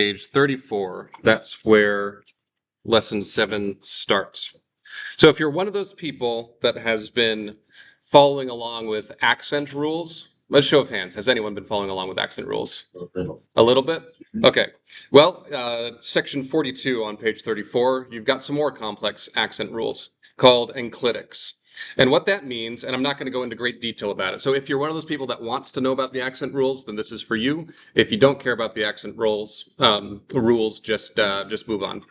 page 34. That's where lesson 7 starts. So if you're one of those people that has been following along with accent rules, let's show of hands. Has anyone been following along with accent rules? A little bit? Okay. Well, section 42 on page 34, you've got some more complex accent rules called enclitics. And what that means, and I'm not going to go into great detail about it. So if you're one of those people that wants to know about the accent rules, then this is for you. If you don't care about the accent rules, just move on.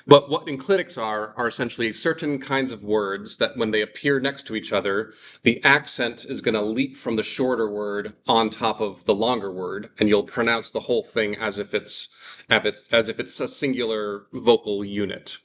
But what enclitics are essentially certain kinds of words that when they appear next to each other, the accent is going to leap from the shorter word on top of the longer word, and you'll pronounce the whole thing as if it's a singular vocal unit.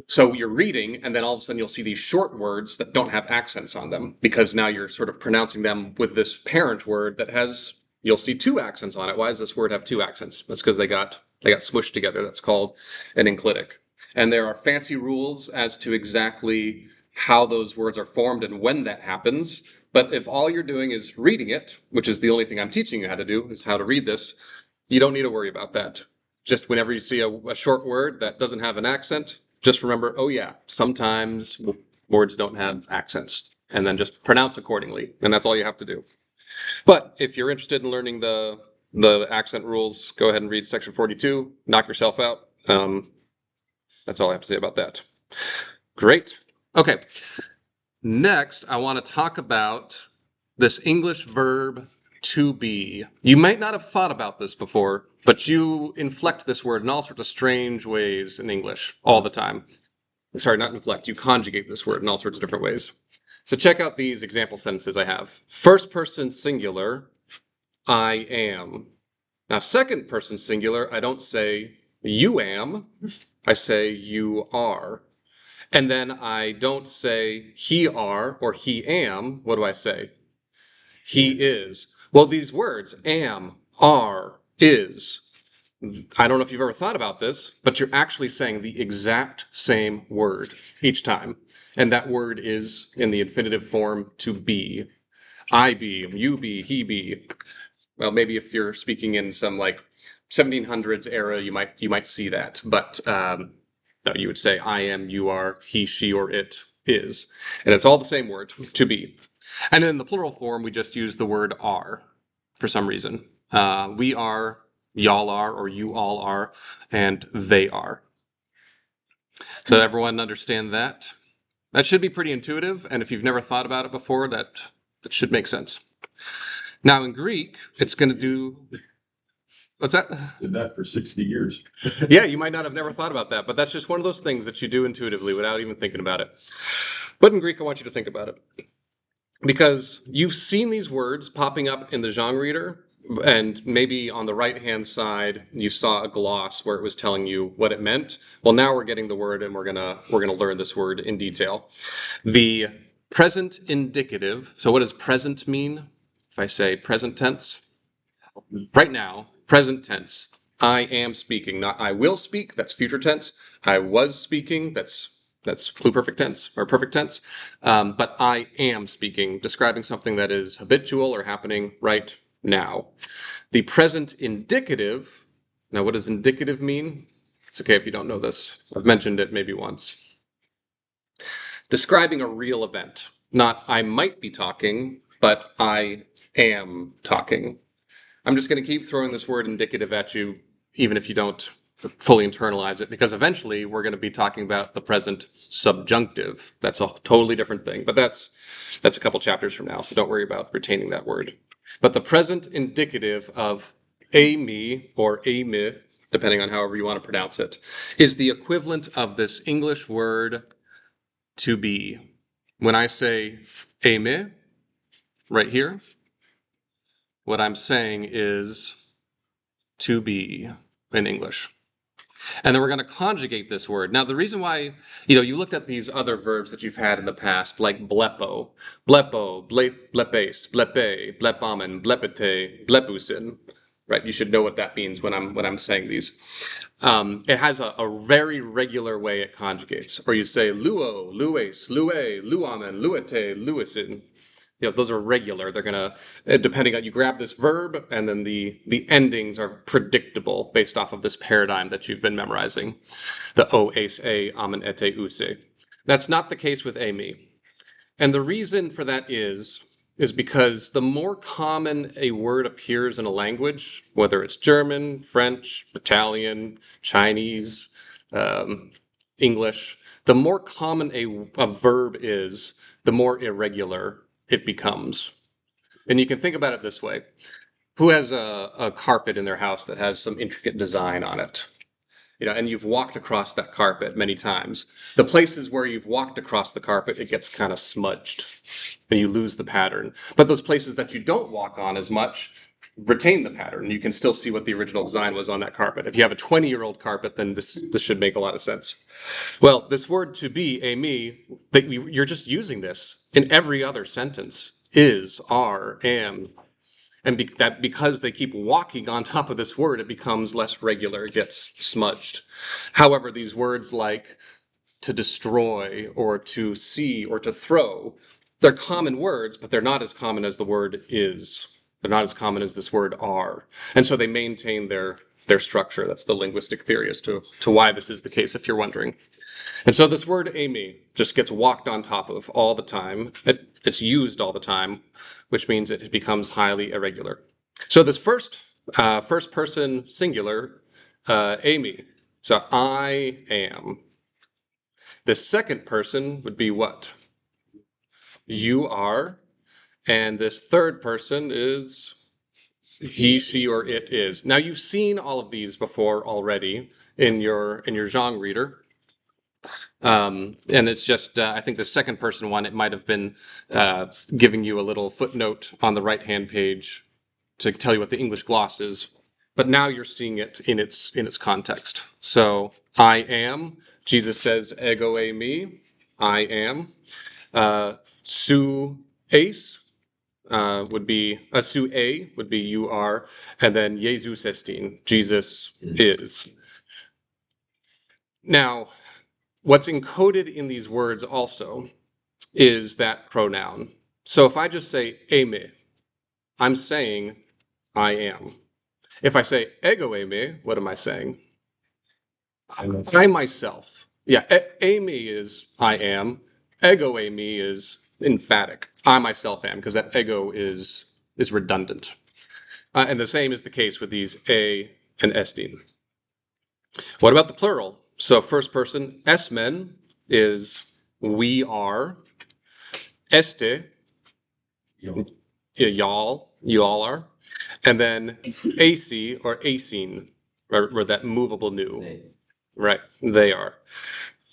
So you're reading, and then all of a sudden you'll see these short words that don't have accents on them, because now you're sort of pronouncing them with this parent word that has, you'll see 2 accents on it. Why does this word have 2 accents? That's because they got smushed together. That's called an enclitic. And there are fancy rules as to exactly how those words are formed and when that happens. But if all you're doing is reading it, which is the only thing I'm teaching you how to do, is how to read this, you don't need to worry about that. Just whenever you see a short word that doesn't have an accent, just remember, oh yeah, sometimes words don't have accents, and then just pronounce accordingly, and that's all you have to do. But if you're interested in learning the accent rules, go ahead and read section 42, knock yourself out. That's all I have to say about that. Great. Okay. Next, I want to talk about this English verb to be. You might not have thought about this before, but you inflect this word in all sorts of strange ways in English all the time. Sorry, not inflect. You conjugate this word in all sorts of different ways. So check out these example sentences I have. First person singular, I am. Now, second person singular, I don't say you am. I say you are. And then I don't say he are or he am. What do I say? He is. Well, these words, am, are, is, I don't know if you've ever thought about this, but you're actually saying the exact same word each time. And that word is in the infinitive form to be. I be, you be, he be. Well, maybe if you're speaking in some like 1700s era, you might see that. But no, you would say I am, you are, he, she, or it is. And it's all the same word, to be. And in the plural form, we just use the word are for some reason. We are, y'all are, or you all are, and they are. So everyone understand that? That should be pretty intuitive, and if you've never thought about it before, that should make sense. Now in Greek, it's going to do... What's that? Did that for 60 years. Yeah, you might not have never thought about that, but that's just one of those things that you do intuitively without even thinking about it. But in Greek, I want you to think about it. Because you've seen these words popping up in the genre reader, and maybe on the right-hand side, you saw a gloss where it was telling you what it meant. Well, now we're getting the word, and we're gonna learn this word in detail. The present indicative. So what does present mean? If I say present tense, right now, present tense. I am speaking, not I will speak. That's future tense. I was speaking. That's pluperfect tense or perfect tense. But I am speaking, describing something that is habitual or happening right now. The present indicative. Now, what does indicative mean? It's okay if you don't know this. I've mentioned it maybe once. Describing a real event. Not I might be talking, but I am talking. I'm just going to keep throwing this word indicative at you, even if you don't fully internalize it, because eventually we're going to be talking about the present subjunctive. That's a totally different thing, but that's a couple chapters from now, so don't worry about retaining that word. But the present indicative of a me or a me, depending on however you want to pronounce it, is the equivalent of this English word to be. When I say a me, right here, what I'm saying is to be in English. And then we're going to conjugate this word. Now, the reason why, you looked at these other verbs that you've had in the past, like blepo, blepes, blepe, blepamen, blepete, blepusin, right? You should know what that means when I'm saying these. It has a very regular way it conjugates. Or you say luo, lues, lue, luamen, luete, luisin. those are regular. They're gonna, depending on, you grab this verb, and then the endings are predictable based off of this paradigm that you've been memorizing. The o, ace, a, amen, ete, use. That's not the case with Amy. And the reason for that is because the more common a word appears in a language, whether it's German, French, Italian, Chinese, English, the more common a verb is, the more irregular it becomes. And you can think about it this way. Who has a carpet in their house that has some intricate design on it? And you've walked across that carpet many times. The places where you've walked across the carpet, it gets kind of smudged and you lose the pattern. But those places that you don't walk on as much retain the pattern. You can still see what the original design was on that carpet. If you have a 20-year-old carpet, then this should make a lot of sense. Well, this word to be, me, that you're just using this in every other sentence. Is, are, am, and because they keep walking on top of this word, it becomes less regular, it gets smudged. However, these words like to destroy or to see or to throw, they're common words, but they're not as common as the word is. They're not as common as this word are. And so they maintain their structure. That's the linguistic theory as to why this is the case, if you're wondering. And so this word Amy just gets walked on top of all the time. It's used all the time, which means it becomes highly irregular. So this first person singular, Amy. So I am. The second person would be what? You are. And this third person is he, she, or it is. Now you've seen all of these before already in your Zhang reader. And it's just, I think the second person one, it might have been giving you a little footnote on the right-hand page to tell you what the English gloss is. But now you're seeing it in its context. So I am. Jesus says, ego e me. I am. Su eis would be su a would be you are, and then Jesus estin. Jesus is. Now, what's encoded in these words also is that pronoun. So if I just say eme, I'm saying I am. If I say ego eme, what am I saying? I myself. Yeah, eme is I am. Ego eme is emphatic. I myself am, because that ego is redundant. And the same is the case with these a and estin. What about the plural? So first person, esmen, is we are. Este, y'all, you all are. And then AC or acine, or that movable new. Right, they are.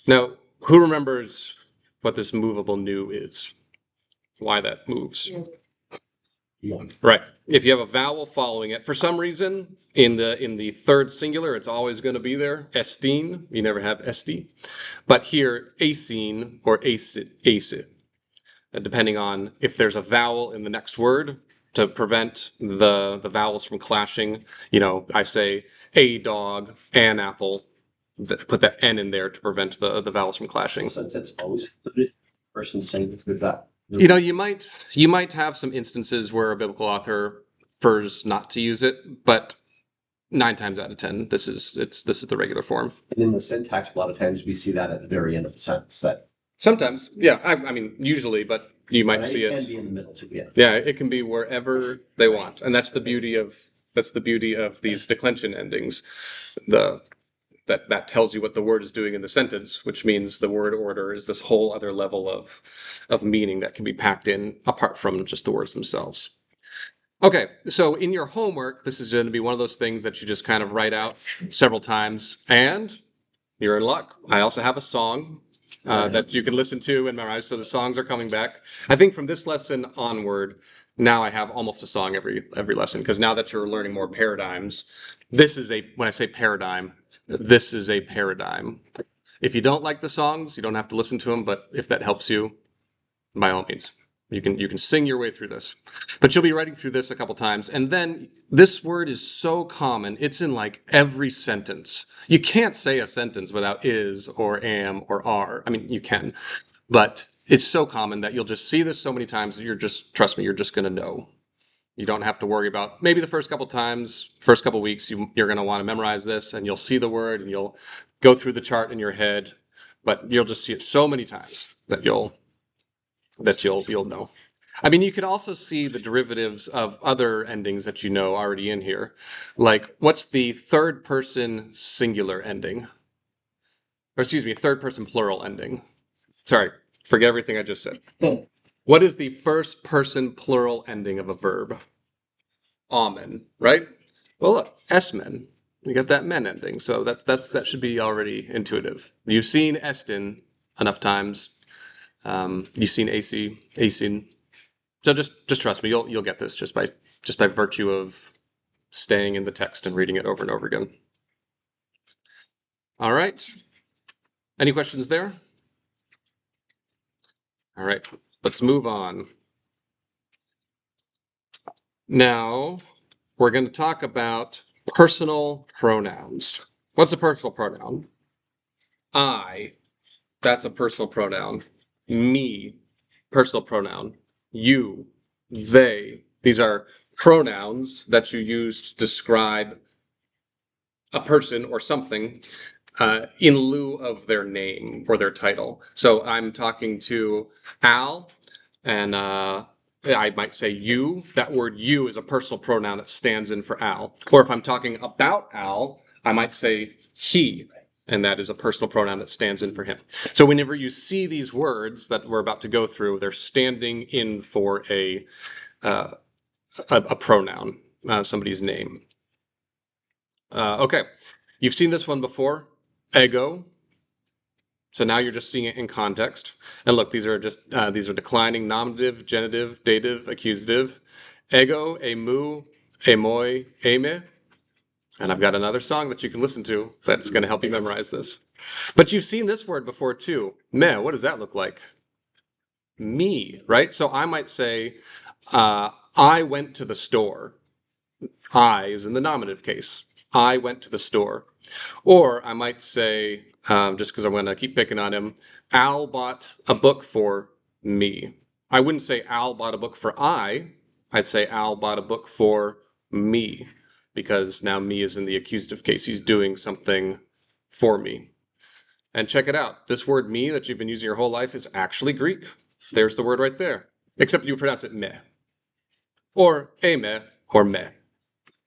Now, who remembers what this movable new is? Why that moves? Right. If you have a vowel following it, for some reason, in the third singular, it's always going to be there. Estine, you never have esti. But here, acine or acid, depending on if there's a vowel in the next word to prevent the vowels from clashing. I say a dog, an apple, put that N in there to prevent the vowels from clashing. Since it's always the person saying with that. You might have some instances where a biblical author prefers not to use it, but 9 times out of 10, this is the regular form. And in the syntax, a lot of times we see that at the very end of the sentence. That sometimes, yeah, I mean usually, but you might see it. It can be in the middle too. Yeah, it can be wherever they want, and that's the beauty of these declension endings. That tells you what the word is doing in the sentence, which means the word order is this whole other level of meaning that can be packed in apart from just the words themselves. Okay, so in your homework, this is going to be one of those things that you just kind of write out several times, and you're in luck. I also have a song that you can listen to and memorize, so the songs are coming back. I think from this lesson onward, now I have almost a song every lesson, because now that you're learning more paradigms, when I say paradigm, this is a paradigm. If you don't like the songs, you don't have to listen to them, but if that helps you, by all means, you can sing your way through this. But you'll be writing through this a couple times, and then this word is so common, it's in like every sentence. You can't say a sentence without is or am or are. I mean, you can, but it's so common that you'll just see this so many times that trust me, you're just going to know. You don't have to worry about maybe the first couple times, first couple weeks, you're going to want to memorize this and you'll see the word and you'll go through the chart in your head, but you'll just see it so many times that you'll know. I mean, you could also see the derivatives of other endings that you know already in here. Like, what's the third person singular ending? Or excuse me, third person plural ending. Sorry, forget everything I just said. What is the first person plural ending of a verb? Amen, right? Well, look, esmen. You got that men ending, so that should be already intuitive. You've seen estin enough times. You've seen ac, asin. So just trust me, you'll get this just by virtue of staying in the text and reading it over and over again. All right. Any questions there? All right, let's move on. Now, we're going to talk about personal pronouns. What's a personal pronoun? I, that's a personal pronoun. Me, personal pronoun. You, they. These are pronouns that you use to describe a person or something in lieu of their name or their title. So I'm talking to Al, and I might say you. That word you is a personal pronoun that stands in for Al. Or if I'm talking about Al, I might say he, and that is a personal pronoun that stands in for him. So whenever you see these words that we're about to go through, they're standing in for a pronoun, somebody's name. Okay, you've seen this one before, ego. So now you're just seeing it in context. And look, these are declining nominative, genitive, dative, accusative. Ego, emu, emoi, eme. And I've got another song that you can listen to that's going to help you memorize this. But you've seen this word before too. Me, what does that look like? Me, right? So I might say, I went to the store. I is in the nominative case. I went to the store. Or I might say, just because I'm going to keep picking on him, Al bought a book for me. I wouldn't say Al bought a book for I'd say Al bought a book for me, because now me is in the accusative case. He's doing something for me. And check it out. This word me that you've been using your whole life is actually Greek. There's the word right there. Except you pronounce it me. Or eme, or me.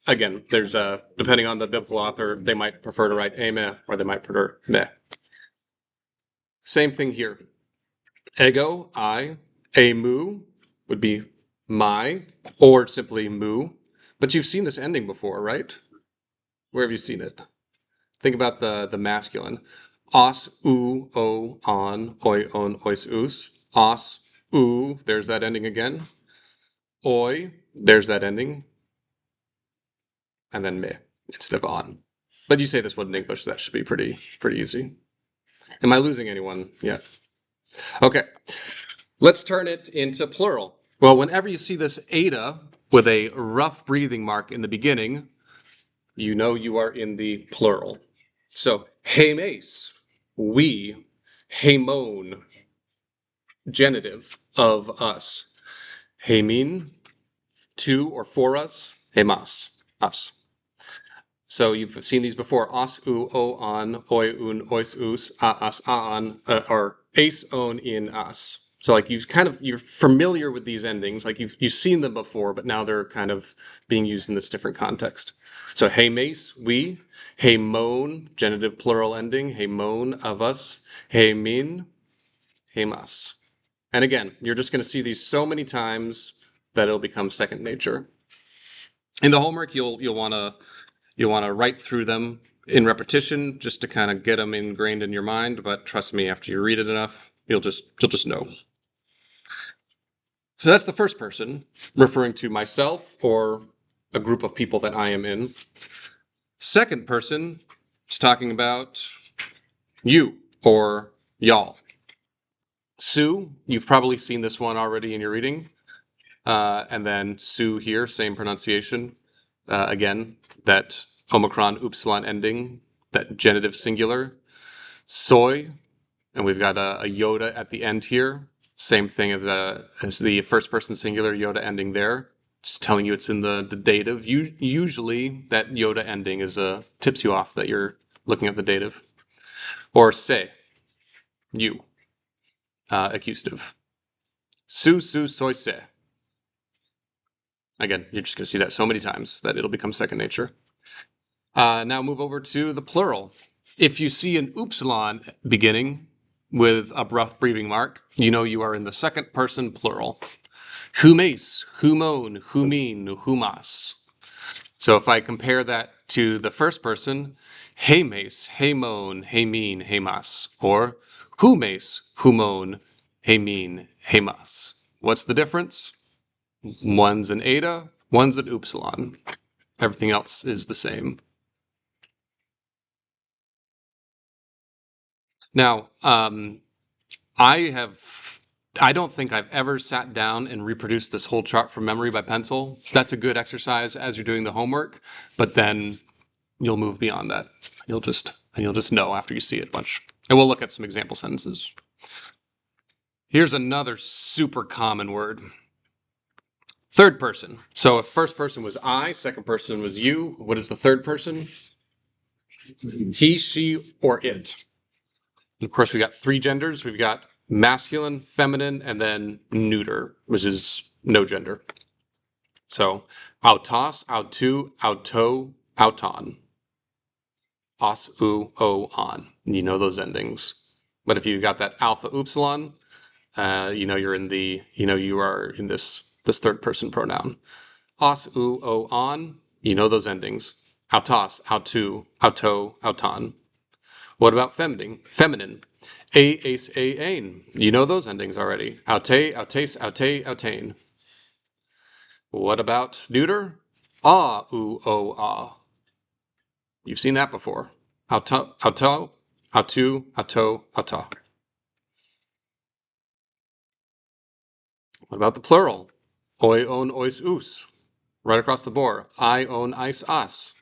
Again, there's depending on the biblical author, they might prefer to write eme or they might prefer me. Same thing here. Ego, I. Emu would be my, or simply mu. But you've seen this ending before, right? Where have you seen it? Think about the masculine. Os, u, o, on, oi, on, ois, us. Os, u, there's that ending again. Oi, there's that ending. And then me instead of on. But you say this one in English, so that should be pretty easy. Am I losing anyone yet? Okay, let's turn it into plural. Well, whenever you see this eta with a rough breathing mark in the beginning, you know you are in the plural. So, hemes, we, hemon, genitive of us. Hemin, to or for us, hemas, us. So you've seen these before: os, u, o, on, oi, un, ois, us, a, us, a, on, or ace, on, in, us. So like you're familiar with these endings, like you've seen them before, but now they're kind of being used in this different context. So hey mace, we, hey moan, genitive plural ending, hey moan of us, hey min, hey mas. And again, you're just going to see these so many times that it'll become second nature. In the homework, you'll want to write through them in repetition just to kind of get them ingrained in your mind. But trust me, after you read it enough, you'll just know. So that's the first person, referring to myself or a group of people that I am in. Second person is talking about you or y'all. Sue, you've probably seen this one already in your reading. And then Sue here, same pronunciation. Again, that Omicron upsilon ending, that genitive singular. Soy, and we've got a Yoda at the end here. Same thing as the first person singular Yoda ending there. Just telling you it's in the dative. Usually that Yoda ending is tips you off that you're looking at the dative. Or say, you, accusative. Su soy se. Again, you're just going to see that so many times that it'll become second nature. Now move over to the plural. If you see an upsilon beginning with a rough breathing mark, you know you are in the second person plural. Humes, humon, humin, humas. So if I compare that to the first person, hemes, hemon, hemin, hemas, or humes, humon, hemin, hemas. What's the difference? One's an eta, one's an upsilon. Everything else is the same. Now, I don't think I've ever sat down and reproduced this whole chart from memory by pencil. That's a good exercise as you're doing the homework, but then you'll move beyond that. You'll just know after you see it a bunch. And we'll look at some example sentences. Here's another super common word. Third person. So if first person was I, second person was you, what is the third person? He, she, or it. And of course, we've got three genders. We've got masculine, feminine, and then neuter, which is no gender. So, autos, autu, auto, auton. Os, u, o, on. You know those endings. But if you got that alpha upsilon, you are in this third person pronoun. Os, u, o, on. You know those endings. Autos, autu, auto, auton. What about feminine? A, ace, a, ain. You know those endings already. Aute, autes, aute, autain. What about neuter? Ah, oo, o, ah. You've seen that before. Auto, auto, autu, auto, auta. What about the plural? Oi, on, ois, us. Right across the board. I, own, ice, us.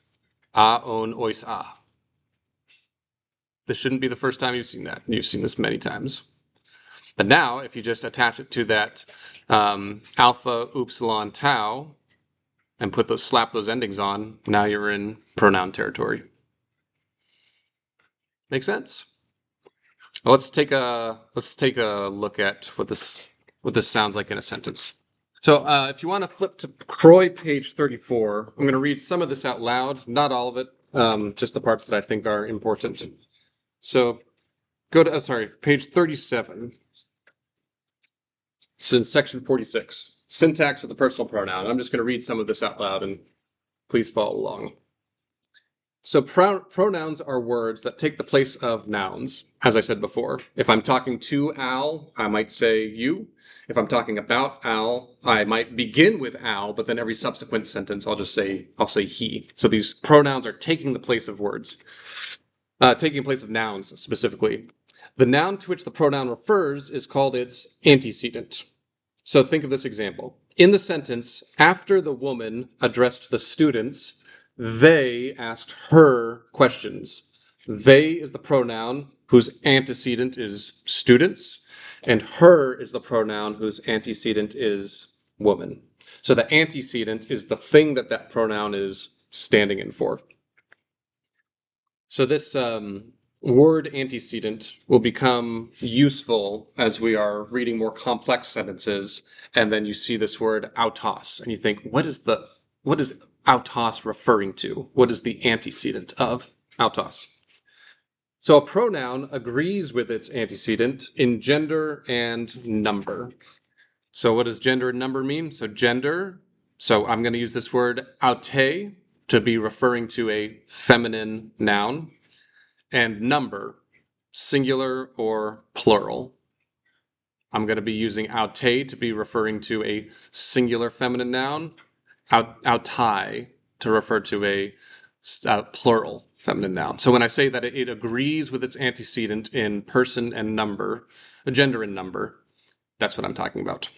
A, own, ois, a. This shouldn't be the first time you've seen that. You've seen this many times. But now, if you just attach it to that alpha, upsilon, tau, and slap those endings on, now you're in pronoun territory. Make sense? Well, let's take a look at what this sounds like in a sentence. So if you want to flip to Croy page 34, I'm going to read some of this out loud, not all of it, just the parts that I think are important. So go to, page 37. It's in section 46, syntax of the personal pronoun. I'm just going to read some of this out loud and please follow along. So pronouns are words that take the place of nouns, as I said before. If I'm talking to Al, I might say you. If I'm talking about Al, I might begin with Al, but then every subsequent sentence I'll say he. So these pronouns are taking the place of words, taking place of nouns specifically. The noun to which the pronoun refers is called its antecedent. So think of this example. In the sentence, after the woman addressed the students, they asked her questions. They is the pronoun whose antecedent is students, and her is the pronoun whose antecedent is woman. So the antecedent is the thing that pronoun is standing in for. So this word antecedent will become useful as we are reading more complex sentences, and then you see this word autos, and you think, what is autos referring to? What is the antecedent of autos? So a pronoun agrees with its antecedent in gender and number. So what does gender and number mean? So gender, so I'm going to use this word aute to be referring to a feminine noun, and number, singular or plural. I'm going to be using aute to be referring to a singular feminine noun, autai to refer to a plural feminine noun. So when I say that it agrees with its antecedent in person and number, gender and number, that's what I'm talking about.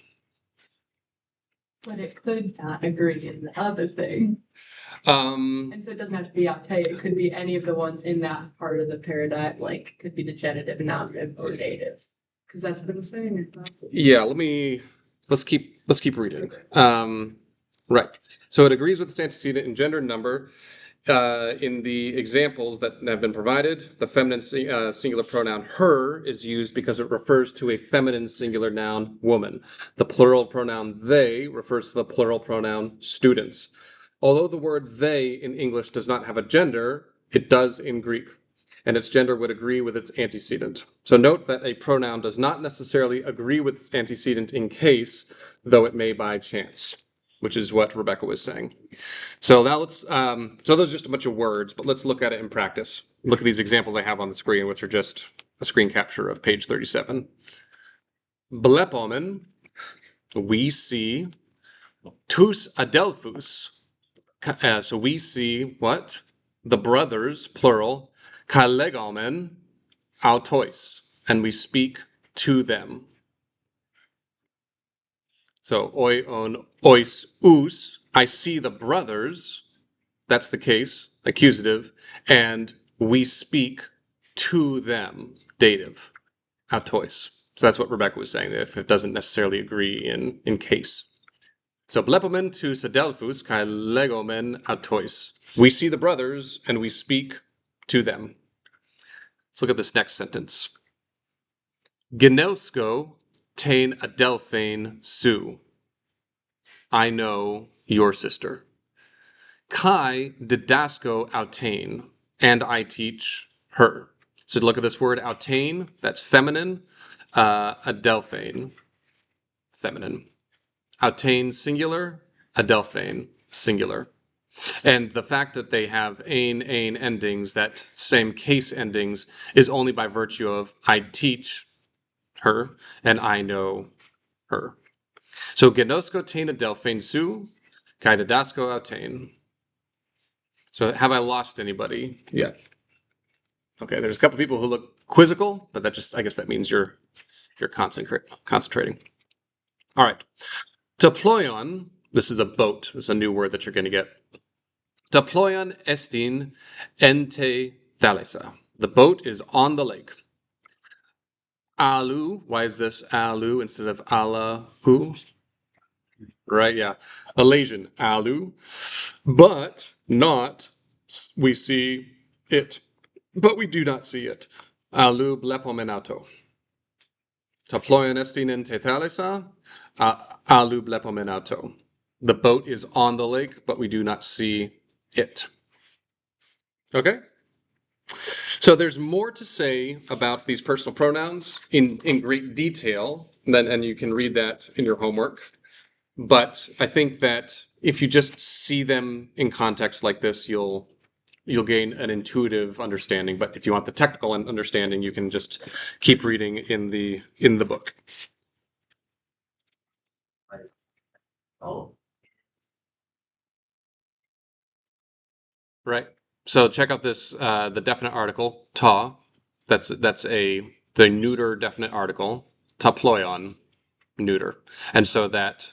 But it could not agree in the other thing. And so it doesn't have to be aute, it could be any of the ones in that part of the paradigm, like could be the genitive, nominative, or dative. Because that's what it's saying. Yeah, let's keep reading. Right. So it agrees with its antecedent in gender and number. In the examples that have been provided, the feminine singular pronoun her is used because it refers to a feminine singular noun woman. The plural pronoun they refers to the plural pronoun students. Although the word they in English does not have a gender, it does in Greek, and its gender would agree with its antecedent. So note that a pronoun does not necessarily agree with its antecedent in case, though it may by chance, which is what Rebecca was saying. So now so those are just a bunch of words, but let's look at it in practice. Look at these examples I have on the screen, which are just a screen capture of page 37. Blepomen, we see, tous adelphus, so we see what? The brothers, plural, kalegomen, autois, and we speak to them. So oi on ois us, I see the brothers, that's the case, accusative, and we speak to them, dative, autois. So that's what Rebecca was saying, that if it doesn't necessarily agree in case. So blepomen to adelphus kai legomen autois. We see the brothers and we speak to them. Let's look at this next sentence. Gnosko tain adelphane su. I know your sister. Kai didasco autain, and I teach her. So to look at this word autain, that's feminine, adelphane, feminine. Autain singular, adelphane singular. And the fact that they have ain endings, that same case endings, is only by virtue of I teach her and I know her. So genosco tain adelphane su, kai didasco autain. So have I lost anybody yet? Okay, there's a couple people who look quizzical, but I guess that means you're concentrating. All right. Deployon, this is a boat. It's a new word that you're going to get. Deployon estin ente thalissa. The boat is on the lake. Alu, why is this alu instead of alahu? Right, yeah. Alasian, alu. But not, we see it. But we do not see it. Alu blepomenato. Taploion estin en tethalisa, alu blepomenato. The boat is on the lake, but we do not see it. Okay? So there's more to say about these personal pronouns in great detail, and you can read that in your homework. But I think that if you just see them in context like this, you'll gain an intuitive understanding. But if you want the technical understanding, you can just keep reading in the book. Oh, Right. So check out this the definite article ta. That's the neuter definite article. Taploion, neuter, and so that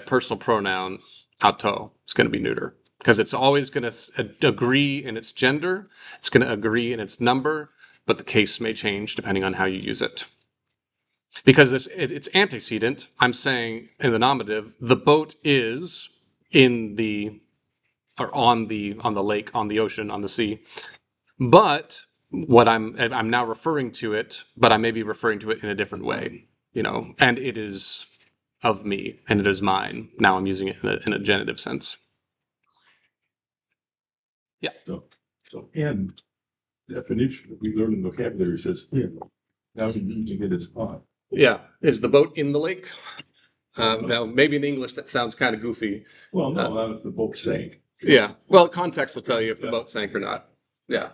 personal pronoun auto is going to be neuter because it's always going to agree in its gender. It's going to agree in its number, but the case may change depending on how you use it. Because it's antecedent, I'm saying in the nominative, the boat is in the or on the lake, on the ocean, on the sea. But what I'm now referring to it, but I may be referring to it in a different way, and it is of me and it is mine. Now I'm using it in a genitive sense. Yeah. So in definition, we learn in vocabulary says in. Now you're using it as on. Yeah. Is the boat in the lake? Now, maybe in English that sounds kind of goofy. Well, no, not if the boat sank. Yeah. Well, context will tell you if the boat sank or not. Yeah.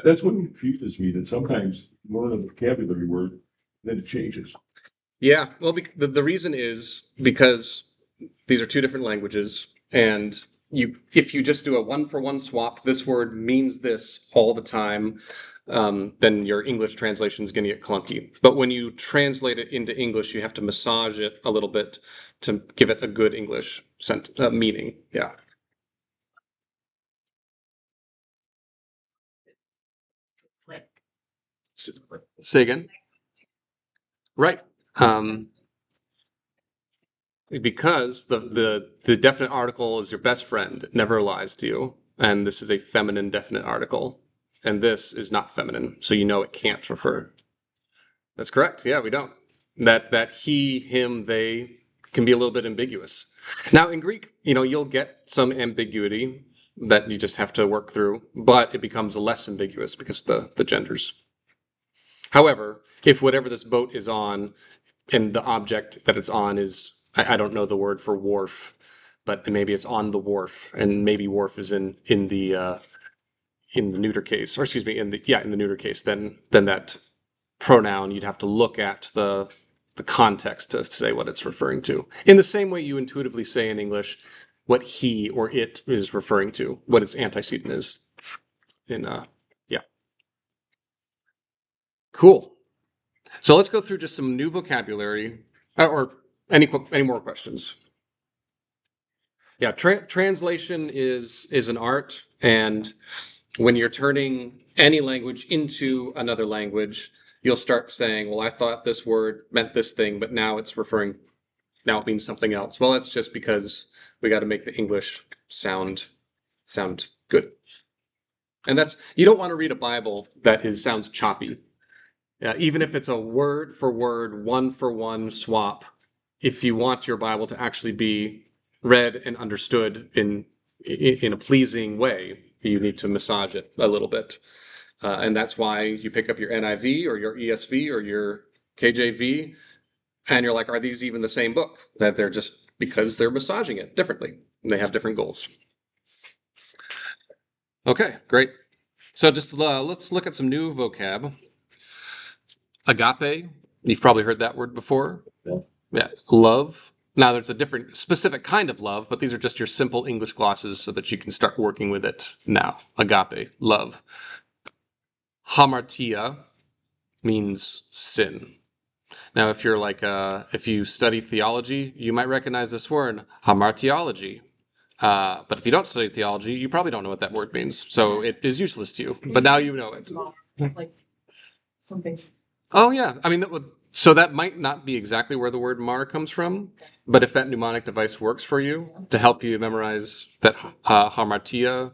That's what confuses me, that sometimes you learn a vocabulary word, then it changes. Yeah. Well, the reason is because these are two different languages, and if you just do a one-for-one swap, this word means this all the time, then your English translation is going to get clunky. But when you translate it into English, you have to massage it a little bit to give it a good English meaning. Yeah. Say again. Right. Because the definite article is your best friend. It never lies to you. And this is a feminine definite article. And this is not feminine. So you know it can't refer. That's correct. Yeah, we don't. That he, him, they can be a little bit ambiguous. Now in Greek, you'll get some ambiguity that you just have to work through, but it becomes less ambiguous because the genders. However, if whatever this boat is on and the object that it's on is, I don't know the word for wharf, but maybe it's on the wharf, and maybe wharf is in the neuter case, or excuse me, in the neuter case, then that pronoun, you'd have to look at the context to say what it's referring to. In the same way you intuitively say in English what he or it is referring to, what its antecedent is. Yeah. Cool. So let's go through just some new vocabulary, or any more questions. Yeah, translation is an art, and when you're turning any language into another language, you'll start saying, well, I thought this word meant this thing, but now it means something else. Well, that's just because we got to make the English sound good. And you don't want to read a Bible that sounds choppy. Even if it's a word for word, one for one swap, if you want your Bible to actually be read and understood in a pleasing way, you need to massage it a little bit. And that's why you pick up your NIV or your ESV or your KJV, and you're like, are these even the same book? That they're just because they're massaging it differently. And they have different goals. Okay, great. So just let's look at some new vocab. Agape, you've probably heard that word before. Yeah. Love. Now there's a different specific kind of love, but these are just your simple English glosses so that you can start working with it now. Agape, love. Hamartia means sin. Now, if you're if you study theology, you might recognize this word, hamartiology. But if you don't study theology, you probably don't know what that word means. So it is useless to you. But now you know it. Like something. Oh, yeah. I mean, so that might not be exactly where the word mar comes from. But if that mnemonic device works for you to help you memorize that hamartia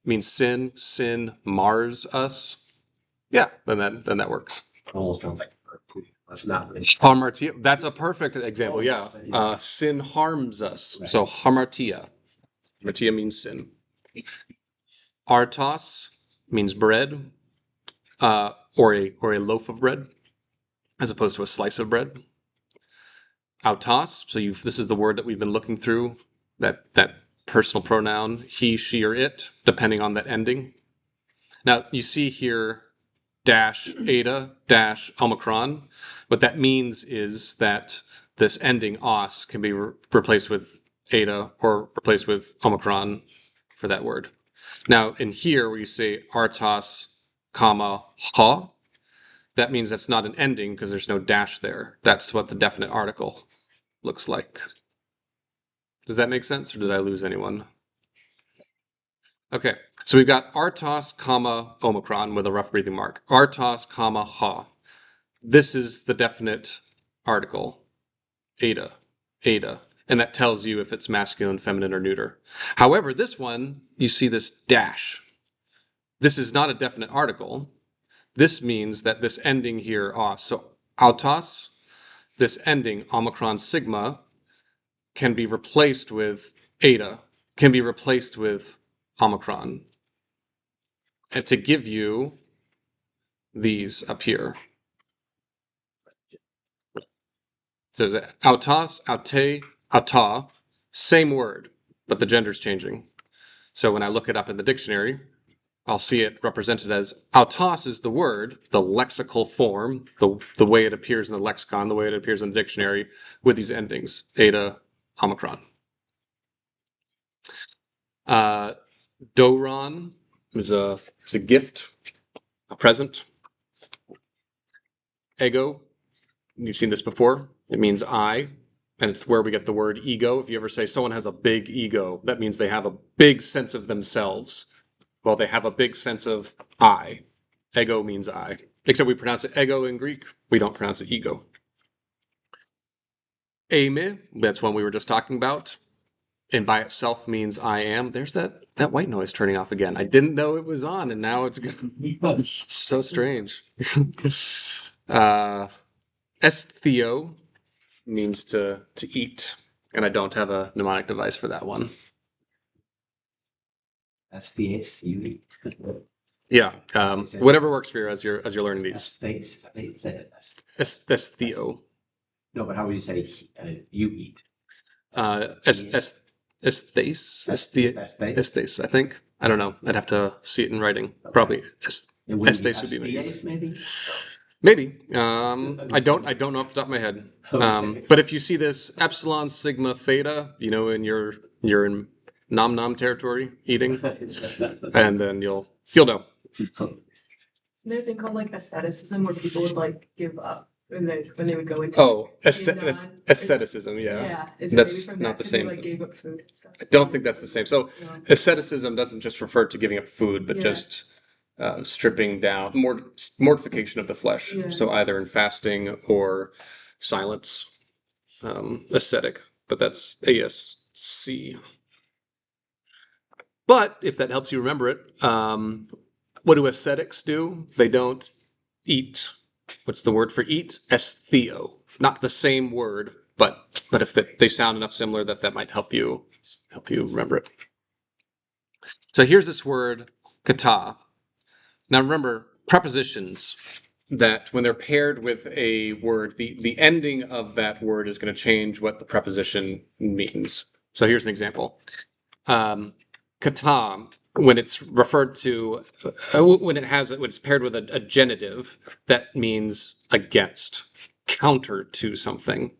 means sin mars us, yeah, then that works. Almost sounds like that's not really. Hamartia, that's a perfect example, yeah. Sin harms us. Right. So hamartia. Hamartia means sin. Artos means bread, or a loaf of bread, as opposed to a slice of bread. Autos, so this is the word that we've been looking through, that personal pronoun, he, she, or it, depending on that ending. Now, you see here dash eta dash omicron. What that means is that this ending os can be replaced with eta or replaced with omicron for that word. Now, in here, where you say artos, comma, ha, that means that's not an ending because there's no dash there. That's what the definite article looks like. Does that make sense, or did I lose anyone? Okay, so we've got artos, comma, omicron with a rough breathing mark. Artos, comma, ha. This is the definite article, eta, and that tells you if it's masculine, feminine, or neuter. However, this one, you see this dash. This is not a definite article. This means that this ending here, os, so autos, this ending, omicron sigma, can be replaced with eta, can be replaced with omicron, and to give you these up here. So there's autos, aute, auta, same word, but the gender's changing. So when I look it up in the dictionary, I'll see it represented as autos is the word, the lexical form, the way it appears in the lexicon, the way it appears in the dictionary, with these endings, eta, omicron. Doron is a gift, a present. Ego, you've seen this before. It means I, and it's where we get the word ego. If you ever say someone has a big ego, that means they have a big sense of themselves. Well, they have a big sense of I. Ego means I. Except we pronounce it ego in Greek. We don't pronounce it ego. Eime, that's one we were just talking about. And by itself means I am. There's that white noise turning off again. I didn't know it was on, and now it's gone. It's so strange. Estheo means to eat, and I don't have a mnemonic device for that one. SDACU. Yeah, whatever works for you as you're learning these. Estheo. No, but how would you say you eat? Esthase, Esthase, I think. I don't know. I'd have to see it in writing. Probably Esthase would be my guess. Maybe. I don't know off the top of my head. Okay. But if you see this epsilon sigma theta, you know, you're in nom nom territory eating, and then you'll know. Isn't there a thing called like aestheticism where people would like give up when they would go into Asceticism, yeah. Yeah, That's not the same Like thing. gave up food and stuff. I don't think that's the same. So No. asceticism doesn't just refer to giving up food, but Yeah. just stripping down, mortification of the flesh. Yeah. So either in fasting or silence, ascetic. But that's ASC. But if that helps you remember it, what do ascetics do? They don't eat. What's the word for eat? Estheo. Not the same word, but if they sound enough similar that might help you remember it. So here's this word kata. Now remember, prepositions that when they're paired with a word, the ending of that word is going to change what the preposition means. So here's an example. Kata, when it's referred to, when it's paired with a genitive, that means against, counter to something.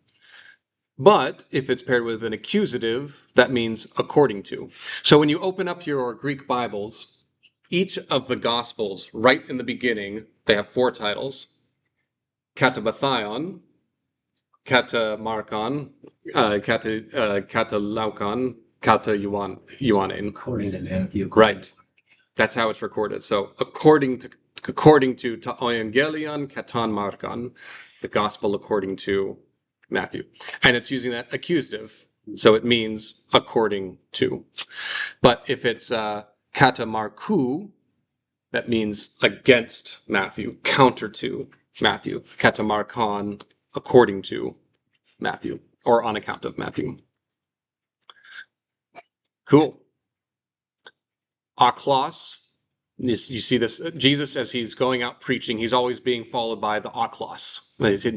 But if it's paired with an accusative, that means according to. So when you open up your Greek Bibles, each of the Gospels, right in the beginning, they have 4 titles. Katabathion, Katamarkon, Katalaukon, Kata-Yuanen. According to Matthew. Right. That's how it's recorded. So according to ta Evangelion Katan Markan, the gospel according to Matthew. And it's using that accusative. So it means according to. But if it's Kata Marku, that means against Matthew, counter to Matthew. Kata Markan, according to Matthew, or on account of Matthew. Cool. Aklos. You see this, Jesus, as he's going out preaching, he's always being followed by the aklos.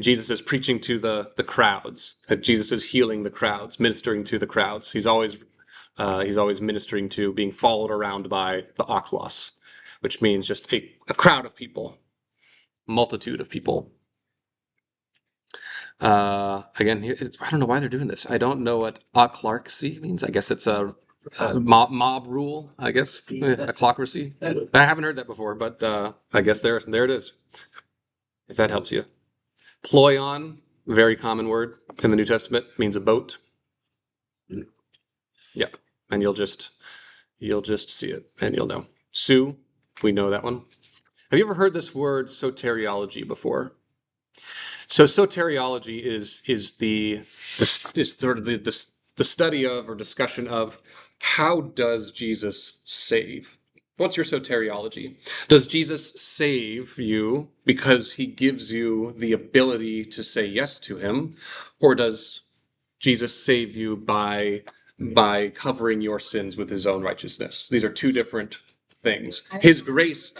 Jesus is preaching to the crowds. Jesus is healing the crowds, ministering to the crowds. He's always ministering to, being followed around by the aklos, which means just a crowd of people, multitude of people. Again, I don't know why they're doing this. I don't know what aclarcy means. I guess it's a mob rule, I guess, aclocracy. I haven't heard that before, but I guess there it is, if that helps you. Ploion, very common word in the New Testament, means a boat. Yep, and you'll just see it, and you'll know. Sue, we know that one. Have you ever heard this word soteriology before? So soteriology is sort of the study of or discussion of how does Jesus save? What's your soteriology? Does Jesus save you because he gives you the ability to say yes to him? Or does Jesus save you by covering your sins with his own righteousness? These are 2 different things. His grace.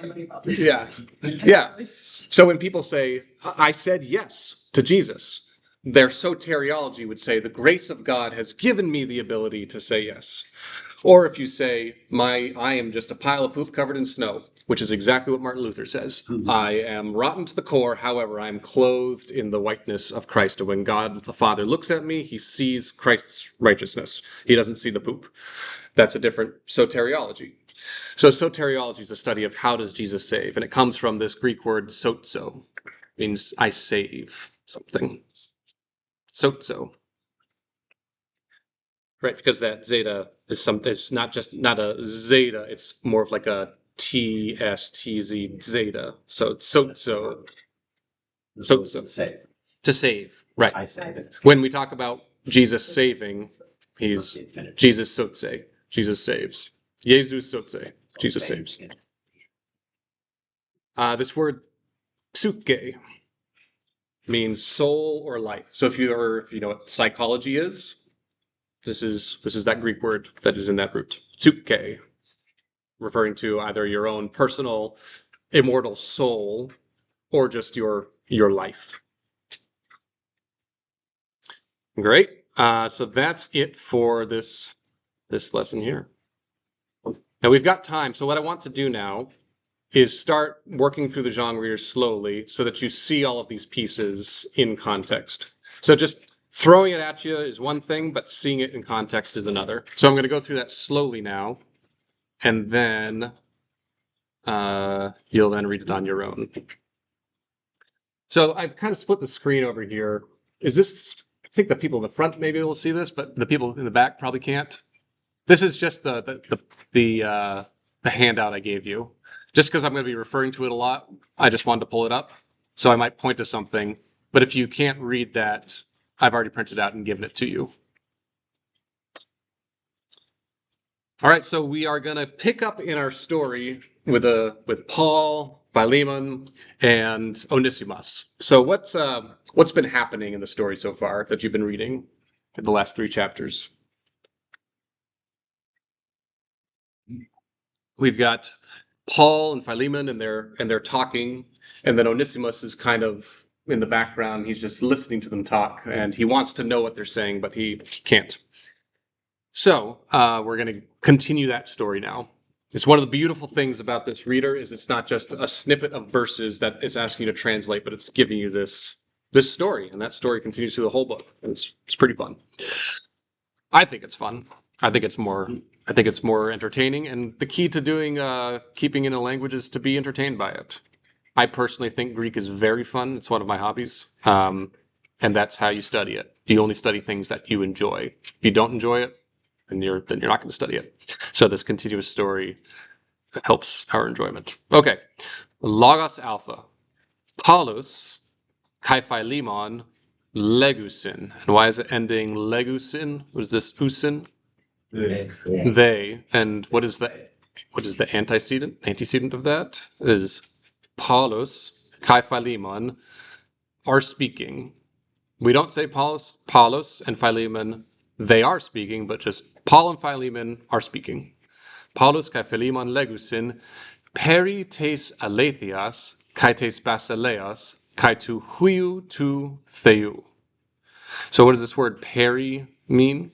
Yeah. So when people say, I said yes to Jesus, their soteriology would say, the grace of God has given me the ability to say yes. Or if you say, I am just a pile of poop covered in snow, which is exactly what Martin Luther says. I am rotten to the core, however, I am clothed in the whiteness of Christ. And when God the Father looks at me, he sees Christ's righteousness. He doesn't see the poop. That's a different soteriology. So soteriology is a study of how does Jesus save, and it comes from this Greek word sozo, means I save something. Sozo, right? Because that zeta is not a zeta; it's more of like a T-S-T-Z, zeta. So, sozo, sozo. Save. To save, right. I say that. When we talk about Jesus saving, he's Infinite. Jesus sotse. Jesus saves. Jesus sotse. Jesus saves. This word psyche means soul or life. So if you know what psychology is, this is that Greek word that is in that root. Psyche, referring to either your own personal immortal soul or just your life. Great. So that's it for this lesson here. Now we've got time. So what I want to do now is start working through the genre readers slowly so that you see all of these pieces in context. So just throwing it at you is one thing, but seeing it in context is another. So I'm going to go through that slowly now, and then you'll then read it on your own. So I've kind of split the screen over here. Is this, I think the people in the front maybe will see this, but the people in the back probably can't. This is just the handout I gave you. Just because I'm going to be referring to it a lot, I just wanted to pull it up. So I might point to something, but if you can't read that, I've already printed out and given it to you. All right, so we are going to pick up in our story with Paul, Philemon, and Onesimus. So what's been happening in the story so far that you've been reading in the last 3 chapters? We've got Paul and Philemon, and they're talking, and then Onesimus is kind of in the background. He's just listening to them talk, and he wants to know what they're saying, but he can't. So we're going to continue that story now. It's one of the beautiful things about this reader is it's not just a snippet of verses that it's asking you to translate, but it's giving you this story, and that story continues through the whole book, and it's pretty fun. I think it's fun. I think it's more entertaining, and the key to doing keeping in a language is to be entertained by it. I personally think Greek is very fun. It's one of my hobbies, and that's how you study it. You only study things that you enjoy. If you don't enjoy it, then you're not going to study it. So this continuous story helps our enjoyment. Okay, Logos Alpha, Paulus, kai Philemon, legusin. And why is it ending legusin? What is this usin? They. And what is the antecedent of that? Is Paulus, kai Philemon are speaking. We don't say Paulus and Philemon, they are speaking, but just Paul and Philemon are speaking. Paulus kai Philemon legusin, peri tes alethias, kai tes basileas, kai tu huiu tu theu. So what does this word peri mean?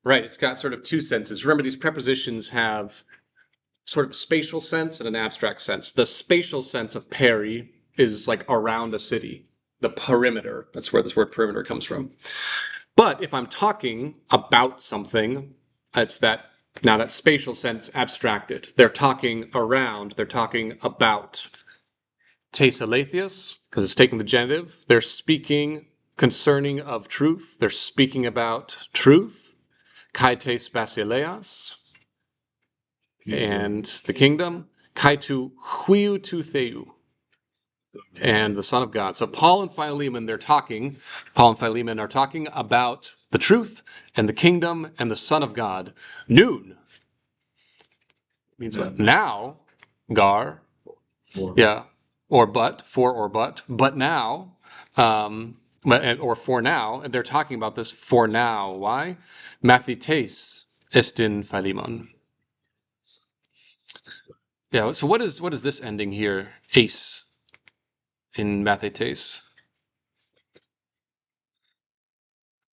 Right, it's got sort of 2 senses. Remember, these prepositions have sort of a spatial sense and an abstract sense. The spatial sense of peri is like around a city. The perimeter, that's where this word perimeter comes from. But if I'm talking about something, it's that spatial sense abstracted. They're talking around, they're talking about. Tes alethias, because it's taking the genitive. They're speaking concerning of truth. They're speaking about truth. Kai tes basileas, and the kingdom. Kai tu huiu tu theu, and the Son of God. So Paul and Philemon are talking about the truth and the kingdom and the Son of God. Noon means what? Now, gar, yeah, or but, but now, or for now, and they're talking about this for now. Why? Mathites estin Philemon. Yeah, so what is this ending here? Ace in Mathites.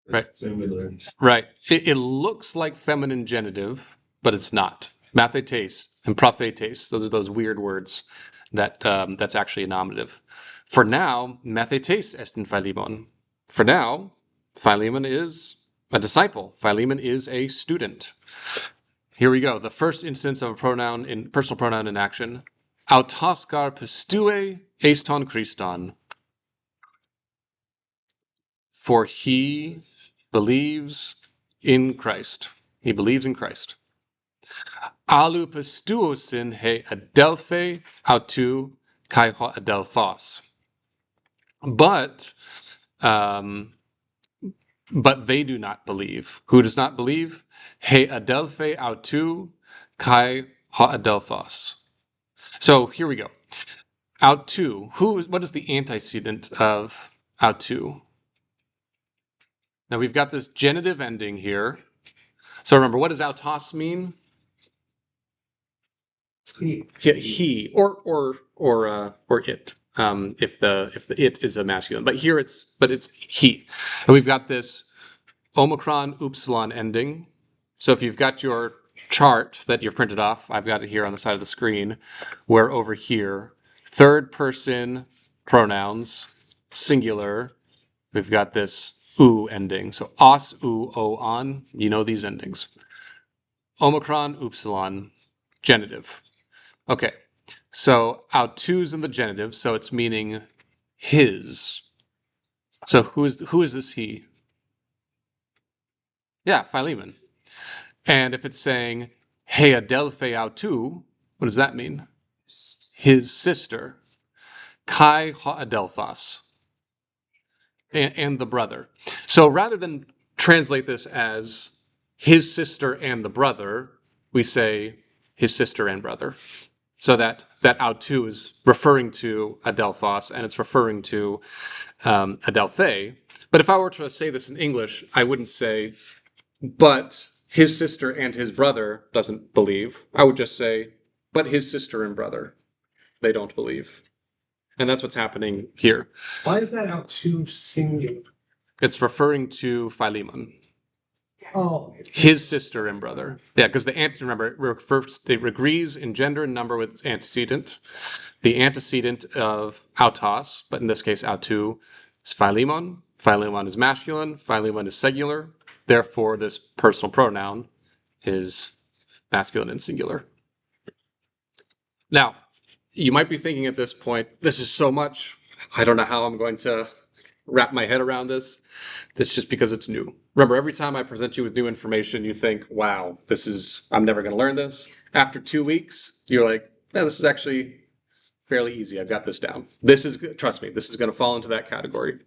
Right. Similar. Right. It looks like feminine genitive, but it's not. Mathetes and prophetes, those are those weird words that's actually a nominative. For now, mathetes est in Philemon. For now, Philemon is a disciple. Philemon is a student. Here we go. The first instance of a personal pronoun in action. Autoskar pistue eston Christon. For he believes in Christ. He believes in Christ. Alupistuosin he adelphe autu kai ho adelphos. Um, but they do not believe. Who does not believe? He adelphe autu kai ha adelphos. So here we go. Autu. What is the antecedent of autu? Now we've got this genitive ending here. So remember, what does autos mean? He or it. If the it is a masculine, but here it's he, and we've got this Omicron upsilon ending. So if you've got your chart that you've printed off, I've got it here on the side of the screen, where over here, third person pronouns, singular, we've got this oo ending. So os, oo, o, on, you know these endings. Omicron, upsilon, genitive. Okay, so autu's in the genitive, so it's meaning his. So who is this he? Yeah, Philemon. And if it's saying He adelphe autu, what does that mean? His sister. Kai ha adelphos. And the brother. So rather than translate this as his sister and the brother, we say his sister and brother. So that autu is referring to adelphos and it's referring to adelphe. But if I were to say this in English, I wouldn't say, but his sister and his brother doesn't believe. I would just say, but his sister and brother, they don't believe. And that's what's happening here. Why is that autu singular? It's referring to Philemon, Oh, his sister and brother. Yeah, because remember, it agrees in gender and number with its antecedent. The antecedent of autos, but in this case autu, is Philemon. Philemon is masculine. Philemon is singular. Therefore, this personal pronoun is masculine and singular. Now, you might be thinking at this point, this is so much. I don't know how I'm going to wrap my head around this. That's just because it's new. Remember, every time I present you with new information, you think, wow, I'm never going to learn this. After 2 weeks, you're like, yeah, this is actually fairly easy. I've got this down. Trust me, this is going to fall into that category.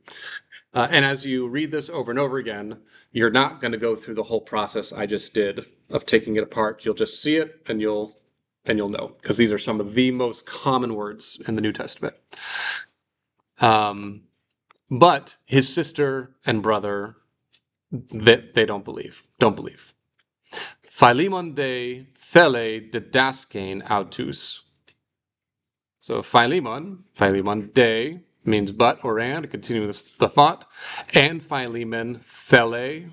And as you read this over and over again, you're not going to go through the whole process I just did of taking it apart. You'll just see it and you'll know, because these are some of the most common words in the New Testament. But his sister and brother, they don't believe. Philemon de thele didaskein autus. So Philemon de means but or and, continue the thought, and Philemon thele,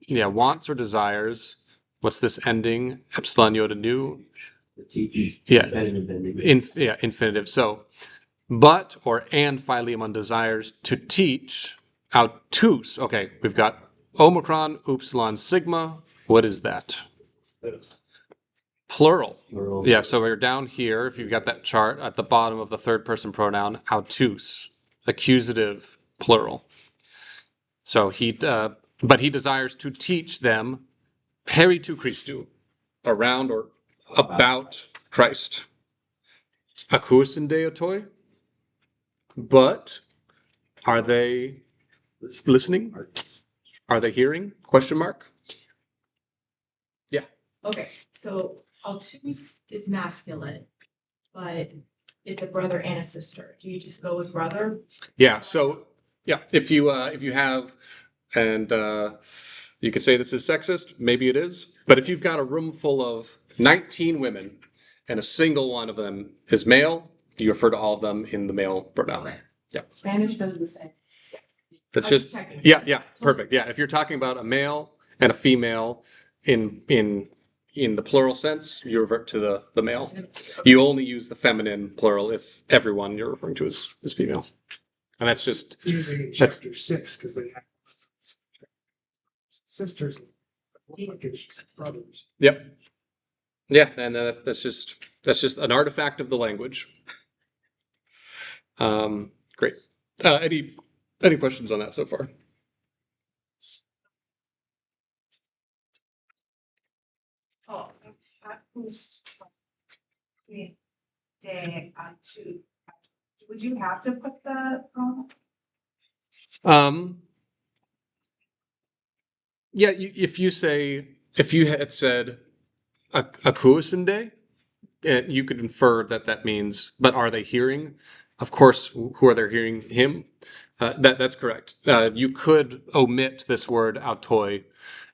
wants or desires. What's this ending? Epsilon iota nu. Teach. Yeah. Infinitive. Infinitive. So, but or and Philemon desires to teach autus. Okay, we've got Omicron, upsilon, sigma. What is that? Plural. Yeah, so we're down here, if you've got that chart, at the bottom of the third person pronoun, autus, accusative, plural. So but he desires to teach them peritu Christu, around or about Christ. Akousin deotoi. But are they listening? Are they hearing? Question mark? Yeah. Okay, so autus is masculine, but it's a brother and a sister. Do you just go with brother? Yeah. So yeah, if you have, and you could say this is sexist, maybe it is, but if you've got a room full of 19 women and a single one of them is male, you refer to all of them in the male pronoun. Okay. Yeah. Spanish does the same. That's I was just checking. yeah, perfect. Yeah, if you're talking about a male and a female in the plural sense, you revert to the male. You only use the feminine plural if everyone you're referring to is female. And that's just usually in chapter 6 because they have sisters, brothers. Yep. Yeah, and that's just an artifact of the language. Great. Any questions on that so far? Oh, who's day two. Would you have to put the pronoun? Yeah, if you had said a kuusende, you could infer that that means, but are they hearing? Of course, who are they hearing? Him. That's correct. You could omit this word autoi,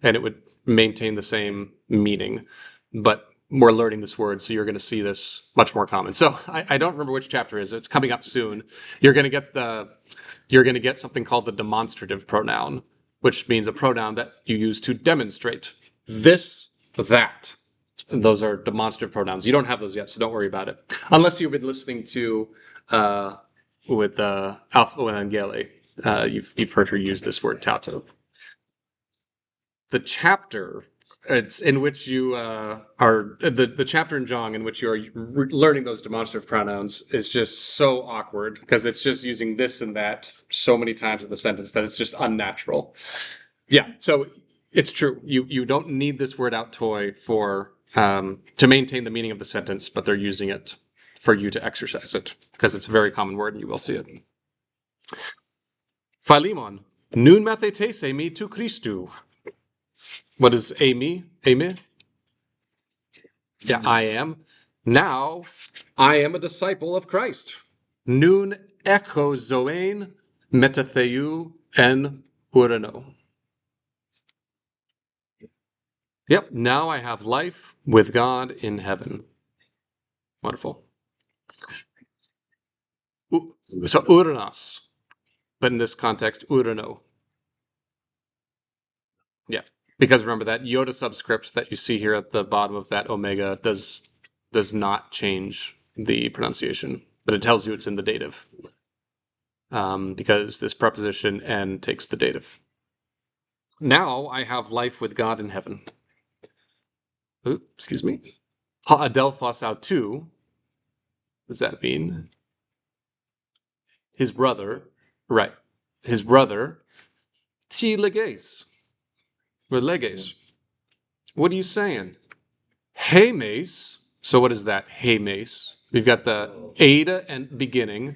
and it would maintain the same meaning. But we're learning this word, so you're going to see this much more common. So I don't remember which chapter it is. It's coming up soon. You're going to get something called the demonstrative pronoun, which means a pronoun that you use to demonstrate this, that. Those are demonstrative pronouns. You don't have those yet, so don't worry about it. Unless you've been listening to with Alpha Evangeli, you've heard her use this word tauto. The chapter it's in which you are the chapter in Zhang in which you are learning those demonstrative pronouns is just so awkward because it's just using this and that so many times in the sentence that it's just unnatural. Yeah, so it's true. You don't need this word autoi for to maintain the meaning of the sentence, but they're using it for you to exercise it because it's a very common word and you will see it. Philemon, nun mathetes me tu Christu. What is Amy? Amy? Yeah, I am. Now, I am a disciple of Christ. Nun echo zoein metatheu en urano. Yep, now I have life with God in heaven. Wonderful. So uranos, but in this context, urano. Yeah, because remember that iota subscript that you see here at the bottom of that omega does not change the pronunciation, but it tells you it's in the dative. Because this preposition en takes the dative. Now I have life with God in heaven. Ooh, excuse me. Ha adelphos autou. What does that mean? His brother, right? His brother, ti leges. Or leges. What are you saying? Hey mace. So what is that? Hey mace. We've got the eta and beginning.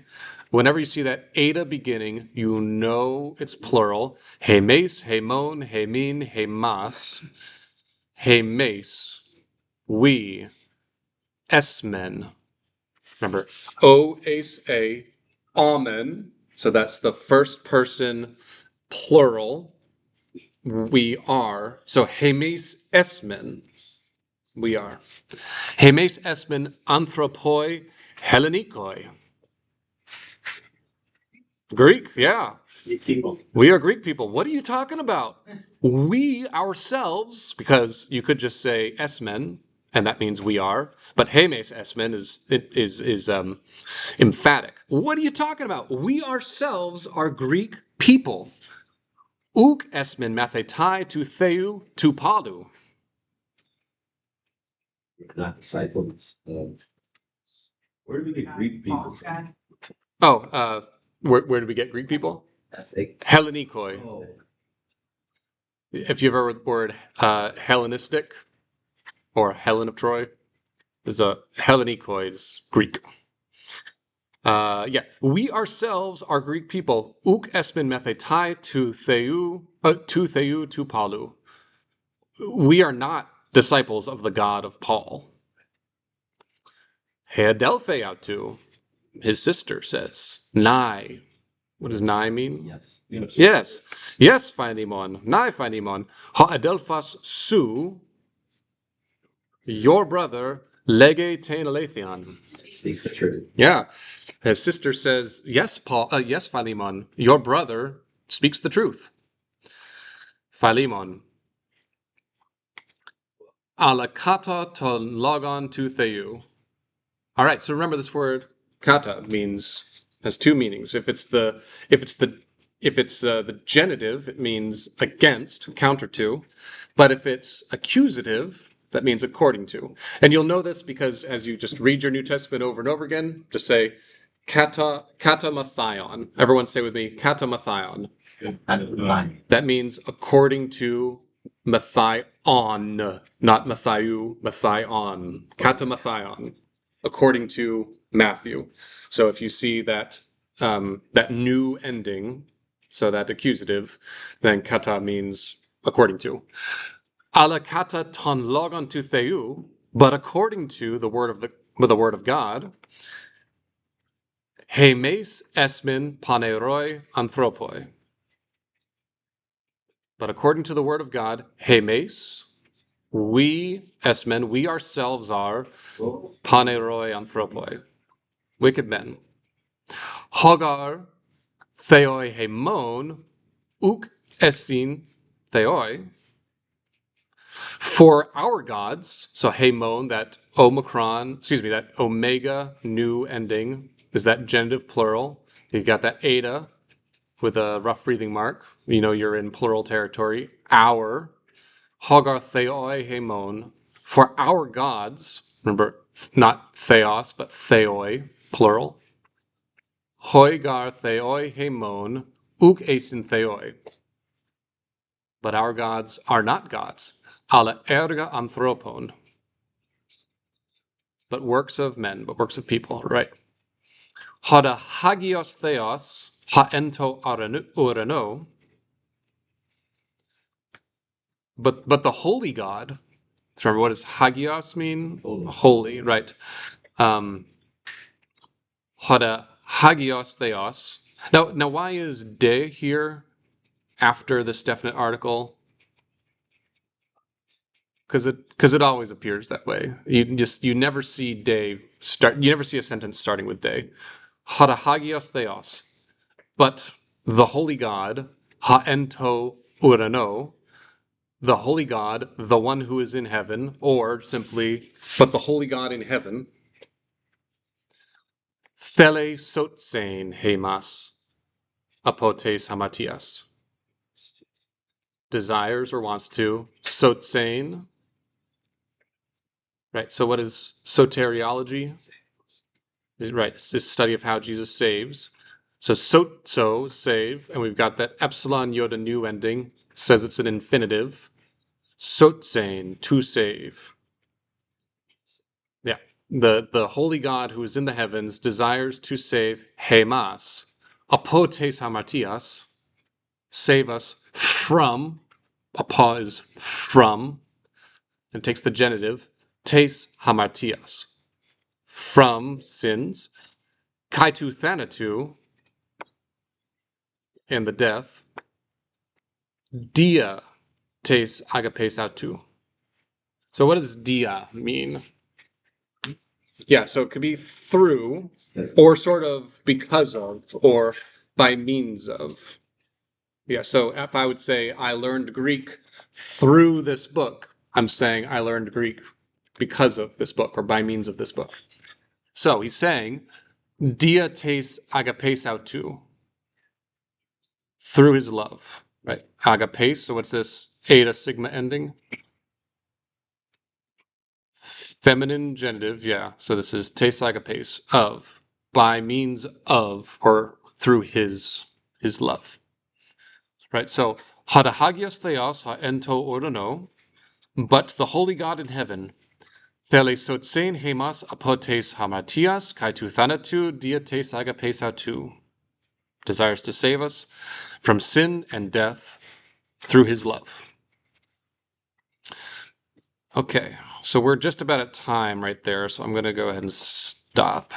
Whenever you see that eta beginning, you know it's plural. Hey mace, hey mon, hey min, hey mas. Hey mace. We. Esmen. Remember, O ace a. Amen. So that's the first person plural. We are. So hemes esmen. We are. Hemes esmen anthropoi Hellenikoi. Greek, yeah. People. We are Greek people. What are you talking about? We ourselves, because you could just say esmen, and that means we are. But hemes esmen is emphatic. What are you talking about? We ourselves are Greek people. Uk esmen mathetai tu theu tu palu. Not disciples of. Where do we get Greek people from? Oh, where do we get Greek people? That's it. Hellenikoi. Oh. If you've ever heard the word Hellenistic or Helen of Troy, there's a Hellenikoi is Greek. Yeah, we ourselves are Greek people. Uk esmin methetai tu theu tu palu. We are not disciples of the God of Paul. Headelphe autu, his sister says. Nai. What does nai mean? Yes. Yes. Yes, Philemon. Nai Philemon. Ha adelphas su, your brother, lege tein aletheon. Speaks the truth. Yeah. His sister says, yes, Paul, yes, Philemon, your brother speaks the truth. Philemon. Alakata ton logon tu theu. All right, so remember this word kata has two meanings. If it's the genitive, it means against, counter to. But if it's accusative, that means according to. And you'll know this because as you just read your New Testament over and over again, just say kata mathion. Everyone say with me, kata mathion. That means according to Matthion, not Matthew, Matthion. Kata Matthion, according to Matthew. So if you see that that new ending, so that accusative, then kata means according to. Ala kata ton logon to theou, but according to the word of God, hemes esmin paneroi anthropoi. But according to the word of God, hemes, we esmen, we ourselves are paneroi anthropoi, wicked men. Hogar theoi hemon, uk esin theoi. For our gods, so hemon, that that omega new ending, is that genitive plural. You've got that eta with a rough breathing mark. You know you're in plural territory. Our, hogar theoi hemon, for our gods, remember, not theos, but theoi, plural. Hoigar theoi hemon, uk esin theoi. But our gods are not gods. Alla erga anthropon. But works of men, but works of people, right? Hada hagios theos, ha ento urano. But the holy God, remember what does hagios mean? Holy, right. Hada hagios theos. Now why is de here after this definite article? Because it always appears that way. You never see day start. You never see a sentence starting with day. Hada hagios theos, but the holy God, ha ento urano, the holy God, the one who is in heaven, or simply, but the holy God in heaven. Thele sotsein hemas, apotes hamatias. Desires or wants to. Sotsein. Right, so what is soteriology? Right, it's this study of how Jesus saves. So save, and we've got that epsilon yoda new ending, says it's an infinitive. Sotsein, to save. Yeah, the holy God who is in the heavens desires to save hemas, apotes hamartias, save us from, apa is from, and takes the genitive, tes hamartias, from sins, kaitu thanatu, and the death, dia tes agapes autu. So what does dia mean? Yeah, so it could be through, or sort of because of, or by means of. Yeah, so if I would say I learned Greek through this book, I'm saying I learned Greek because of this book, or by means of this book. So he's saying, dia tes agapes autu, through his love, right? Agapes, so what's this eta sigma ending? Feminine genitive, yeah. So this is tes agapes, of, by means of, or through his love. Right, so hada hagios theos ha ento orano, but the holy God in heaven, thele sotsein hemas apotes hamartias kai tu thanatu dia tes agapes autu, desires to save us from sin and death through his love. Okay, so we're just about at time right there, so I'm going to go ahead and stop.